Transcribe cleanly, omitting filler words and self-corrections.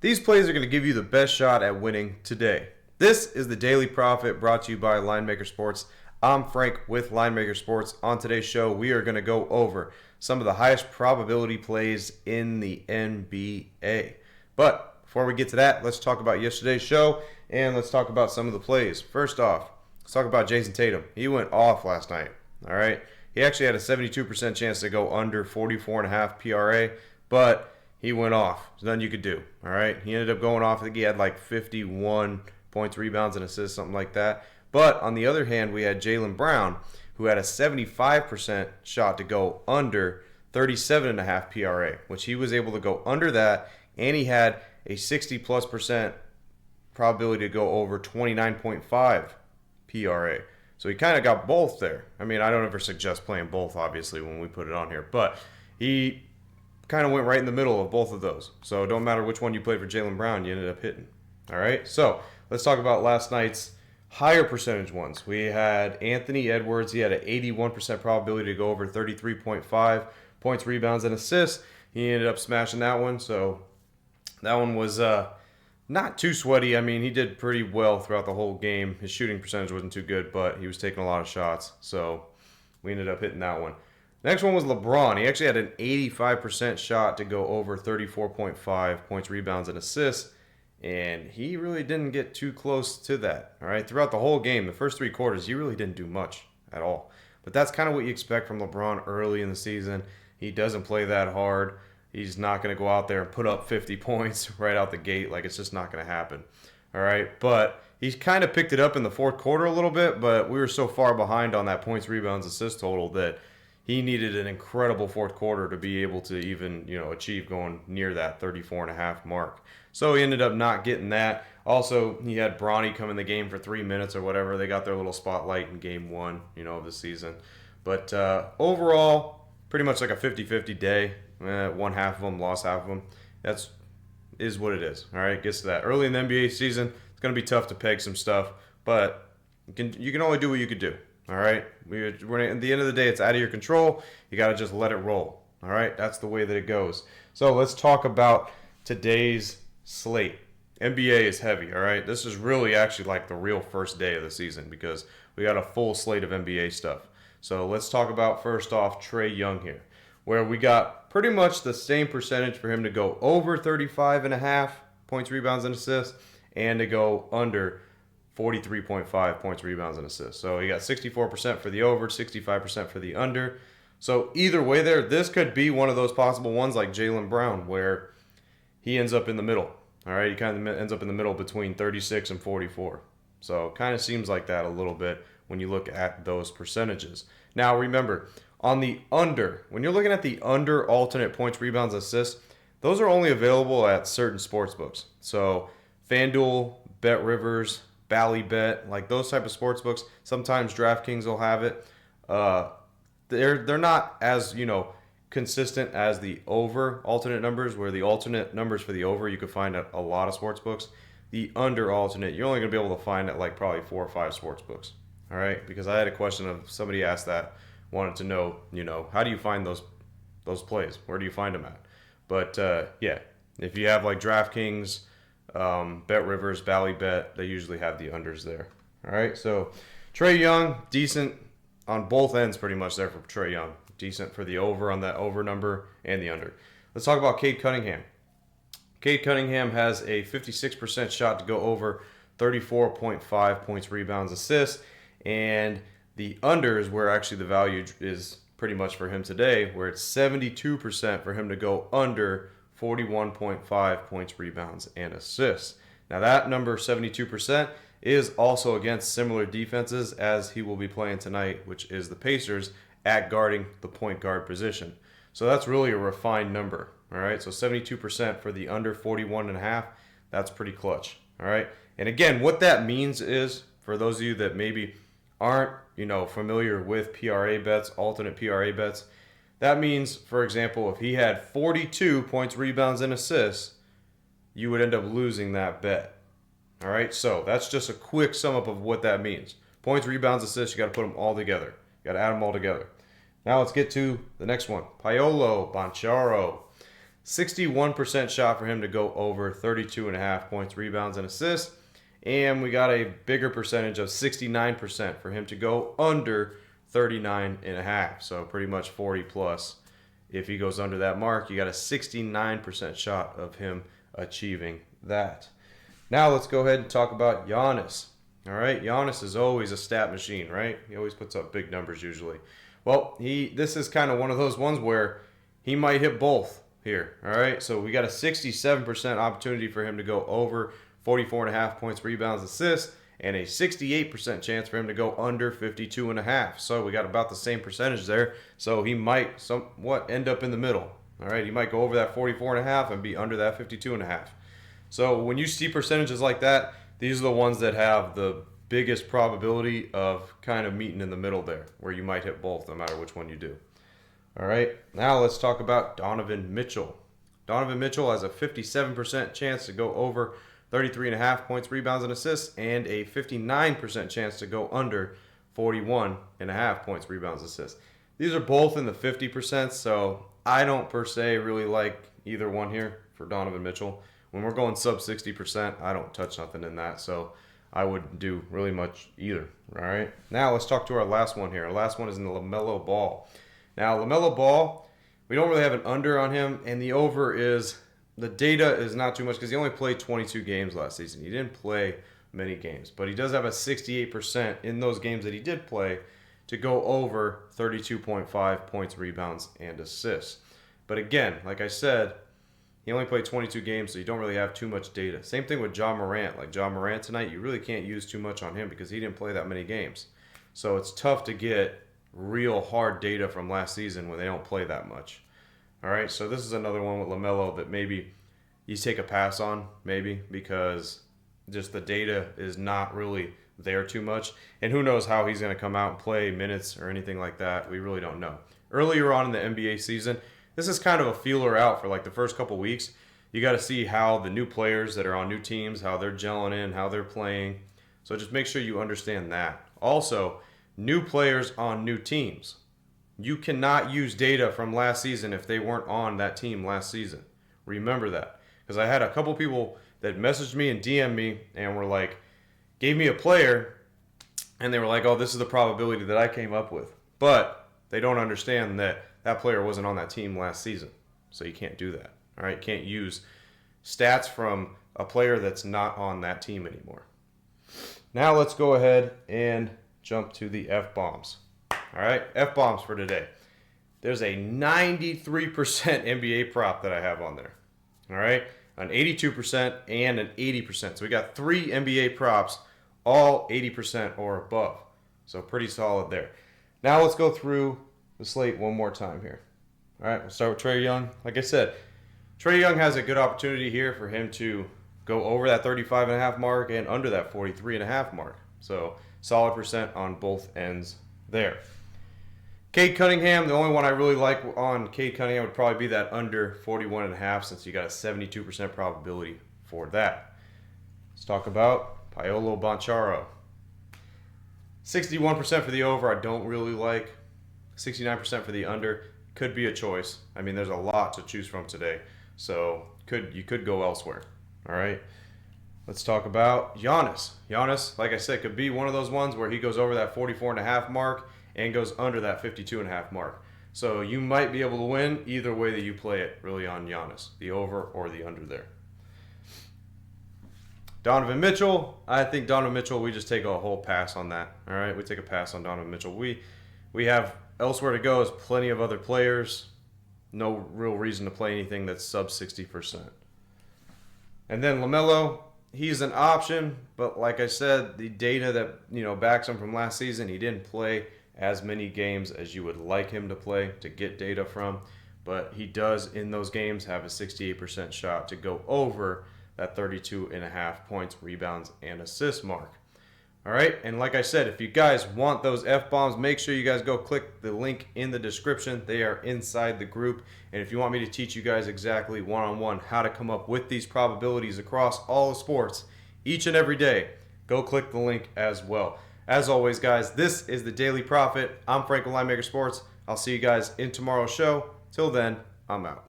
These plays are going to give you the best shot at winning today. This is the Daily Profit brought to you by Linemaker Sports. I'm Frank with Linemaker Sports. On today's show, we are going to go over some of the highest probability plays in the NBA. But before we get to that, let's talk about yesterday's show and let's talk about some of the plays. First off, let's talk about Jason Tatum. He went off last night. All right. He actually had a 72% chance to go under 44.5 PRA, but he went off. There's nothing you could do. All right. He ended up going off. I think he had like 51 points, rebounds, and assists, something like that. But on the other hand, we had Jaylen Brown, who had a 75% shot to go under 37.5 PRA, which he was able to go under that, and he had a 60+% probability to go over 29.5 PRA. So he kind of got both there. I mean, I don't ever suggest playing both, obviously, when we put it on here, but he kind of went right in the middle of both of those. So it don't matter which one you played for Jaylen Brown, you ended up hitting. All right, so let's talk about last night's higher percentage ones. We had Anthony Edwards. He had an 81% probability to go over 33.5 points, rebounds, and assists. He ended up smashing that one, so that one was not too sweaty. I mean, he did pretty well throughout the whole game. His shooting percentage wasn't too good, but he was taking a lot of shots, so we ended up hitting that one. Next one was LeBron. He actually had an 85% shot to go over 34.5 points, rebounds, and assists, and he really didn't get too close to that. All right, throughout the whole game, the first three quarters, he really didn't do much at all. But that's kind of what you expect from LeBron early in the season. He doesn't play that hard. He's not going to go out there and put up 50 points right out the gate. Like, it's just not going to happen. All right, but he kind of picked it up in the fourth quarter a little bit, but we were so far behind on that points, rebounds, assist total that he needed an incredible fourth quarter to be able to even, achieve going near that 34.5 mark. So he ended up not getting that. Also, he had Bronny come in the game for 3 minutes or whatever. They got their little spotlight in game one, of the season. But overall, pretty much like a 50-50 day. Won half of them, lost half of them. Is what it is. All right, gets to that. Early in the NBA season, it's going to be tough to peg some stuff, but you can only do what you could do. All right, we're at the end of the day, it's out of your control. You got to just let it roll. All right, that's the way that it goes. So let's talk about today's slate. NBA is heavy. All right, this is really actually like the real first day of the season because we got a full slate of NBA stuff. So let's talk about first off Trae Young here, where we got pretty much the same percentage for him to go over 35.5 points, rebounds, and assists, and to go under 43.5 points, rebounds, and assists. So he got 64% for the over, 65% for the under. So either way there, this could be one of those possible ones like Jaylen Brown where he ends up in the middle. All right, he kind of ends up in the middle between 36 and 44. So it kind of seems like that a little bit when you look at those percentages. Now remember, on the under, when you're looking at the under alternate points, rebounds, assists, those are only available at certain sports books. So FanDuel, BetRivers, Ballybet, like those type of sports books. Sometimes DraftKings will have it. They're not as consistent as the over alternate numbers, where the alternate numbers for the over you could find at a lot of sports books. The under alternate you're only gonna be able to find at like probably 4 or 5 sports books. All right, because I had a question of somebody asked that, wanted to know, how do you find those plays? Where do you find them at? But yeah, if you have like DraftKings, BetRivers, Ballybet, they usually have the unders there. All right, so Trae Young, decent on both ends pretty much there for Trae Young. Decent for the over on that over number and the under. Let's talk about Cade Cunningham. Cade Cunningham has a 56% shot to go over 34.5 points, rebounds, assists, and the under is where actually the value is pretty much for him today, where it's 72% for him to go under 41.5 points, rebounds, and assists. Now that number, 72%, is also against similar defenses as he will be playing tonight, which is the Pacers at guarding the point guard position. So that's really a refined number. All right, so 72% for the under 41.5, that's pretty clutch. All right, and again, what that means is, for those of you that maybe aren't familiar with PRA bets, alternate PRA bets, that means, for example, if he had 42 points, rebounds, and assists, you would end up losing that bet. All right, so that's just a quick sum up of what that means. Points, rebounds, assists, you got to put them all together. You got to add them all together. Now let's get to the next one. Paolo Banchero. 61% shot for him to go over 32.5 points, rebounds, and assists. And we got a bigger percentage of 69% for him to go under 39.5. So pretty much 40 plus. If he goes under that mark, you got a 69% shot of him achieving that. Now let's go ahead and talk about Giannis. All right, Giannis is always a stat machine, right? He always puts up big numbers usually. Well, this is kind of one of those ones where he might hit both here. All right, so we got a 67% opportunity for him to go over 44.5 points, rebounds, assists, and a 68% chance for him to go under 52.5. So we got about the same percentage there. So he might somewhat end up in the middle. All right, he might go over that 44.5 and be under that 52.5. So when you see percentages like that, these are the ones that have the biggest probability of kind of meeting in the middle there, where you might hit both no matter which one you do. All right, now let's talk about Donovan Mitchell. Donovan Mitchell has a 57% chance to go over 33.5 points, rebounds, and assists, and a 59% chance to go under 41.5 points, rebounds, assists. These are both in the 50%, so I don't per se really like either one here for Donovan Mitchell. When we're going sub 60%, I don't touch nothing in that, so I wouldn't do really much either. All right. Now let's talk to our last one here. Our last one is in the LaMelo Ball. Now LaMelo Ball, we don't really have an under on him, and the over is, the data is not too much because he only played 22 games last season. He didn't play many games, but he does have a 68% in those games that he did play to go over 32.5 points, rebounds, and assists. But again, like I said, he only played 22 games, so you don't really have too much data. Same thing with Ja Morant. Like Ja Morant tonight, you really can't use too much on him because he didn't play that many games. So it's tough to get real hard data from last season when they don't play that much. All right, so this is another one with LaMelo that maybe you take a pass on, maybe, because just the data is not really there too much. And who knows how he's going to come out and play minutes or anything like that. We really don't know. Earlier on in the NBA season, this is kind of a feeler out for like the first couple weeks. You got to see how the new players that are on new teams, how they're gelling in, how they're playing. So just make sure you understand that. Also, new players on new teams. You cannot use data from last season if they weren't on that team last season. Remember that. Because I had a couple people that messaged me and DM'd me and were like, gave me a player, and they were like, oh, this is the probability that I came up with. But they don't understand that that player wasn't on that team last season. So you can't do that. All right, you can't use stats from a player that's not on that team anymore. Now let's go ahead and jump to the F-bombs. All right, F-bombs for today. There's a 93% NBA prop that I have on there. All right, an 82% and an 80%. So we got 3 NBA props, all 80% or above. So pretty solid there. Now let's go through the slate one more time here. All right, we'll start with Trae Young. Like I said, Trae Young has a good opportunity here for him to go over that 35.5 mark and under that 43.5 mark. So solid percent on both ends there. Cade Cunningham, the only one I really like on Cade Cunningham would probably be that under 41.5 since you got a 72% probability for that. Let's talk about Paolo Banchero. 61% for the over, I don't really like. 69% for the under. Could be a choice. I mean, there's a lot to choose from today. So you could go elsewhere. All right. Let's talk about Giannis. Giannis, like I said, could be one of those ones where he goes over that 44.5 mark and goes under that 52.5 mark. So you might be able to win either way that you play it really on Giannis, the over or the under there. Donovan Mitchell, I think Donovan Mitchell, we just take a whole pass on that. All right, we take a pass on Donovan Mitchell. We have elsewhere to go is plenty of other players. No real reason to play anything that's sub 60%. And then LaMelo, he's an option, but like I said, the data that backs him from last season, he didn't play as many games as you would like him to play to get data from, but he does in those games have a 68% shot to go over that 32.5 points, rebounds, and assist mark. All right, and like I said, if you guys want those F-bombs, make sure you guys go click the link in the description. They are inside the group. And if you want me to teach you guys exactly one-on-one how to come up with these probabilities across all the sports each and every day, go click the link as well. As always, guys, this is the Daily Profit. I'm Frank with Linemaker Sports. I'll see you guys in tomorrow's show. Till then, I'm out.